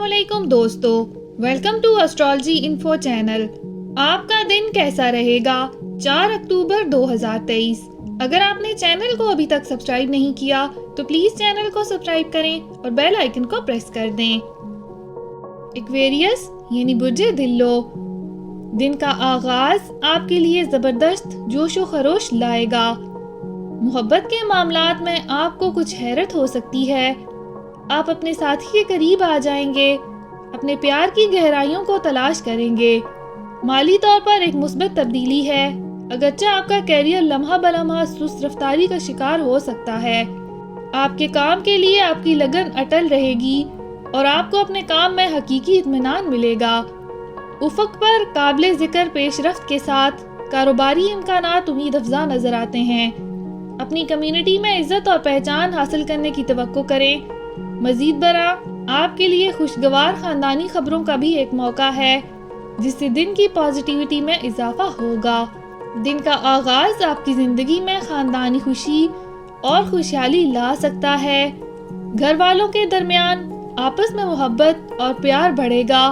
अस्सलामुअलैकुम दोस्तों, welcome to astrology info channel. आपका दिन कैसा रहेगा 4 अक्टूबर 2023। अगर आपने चैनल को अभी तक सब्सक्राइब नहीं किया तो प्लीज चैनल को सब्सक्राइब करें और बेल आइकन को प्रेस कर दें। एक्वेरियस यानी बुर्जे दिल्लो, दिन का आगाज आपके लिए जबरदस्त जोशो खरोश लाएगा। मोहब्बत के मामलात में आपको कुछ हैरत हो सकती है। आप अपने साथी के करीब आ जाएंगे, अपने प्यार की गहराइयों को तलाश करेंगे। माली तौर पर एक मुस्बत तब्दीली है, अगरचे आपका कैरियर लम्हा बलम्हा सुस्त रफ्तारी का शिकार हो सकता है। आपके काम के लिए आपकी लगन अटल रहेगी और आपको अपने काम में हकीकी इत्मीनान मिलेगा। उफक पर काबिले जिक्र पेशरफ्त के साथ कारोबारी इम्कानात उम्मीद अफजा नजर आते हैं। अपनी कम्युनिटी में इज्जत और पहचान हासिल करने की तवक्को करें। मजीद बरा आपके लिए खुशगवार खानदानी खबरों का भी एक मौका है, जिससे दिन की पॉजिटिविटी में इजाफा होगा। दिन का आगाज आपकी जिंदगी में खानदानी खुशी और खुशहाली ला सकता है। घर वालों के दरमियान आपस में मोहब्बत और प्यार बढ़ेगा।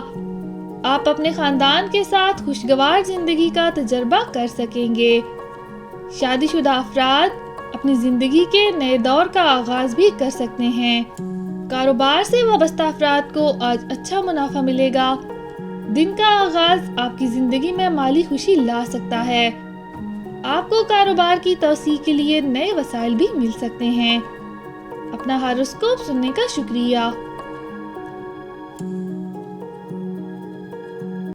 आप अपने खानदान के साथ खुशगवार जिंदगी का तजर्बा कर सकेंगे। शादीशुदा अफराद अपनी जिंदगी के नए दौर का आगाज भी कर सकते हैं। कारोबार से वाबस्ता अफराद को आज अच्छा मुनाफा मिलेगा। दिन का आगाज आपकी जिंदगी में माली खुशी ला सकता है। आपको कारोबार की तौसी के लिए नए वसाइल भी मिल सकते हैं। अपना हारोस्कोप सुनने का शुक्रिया।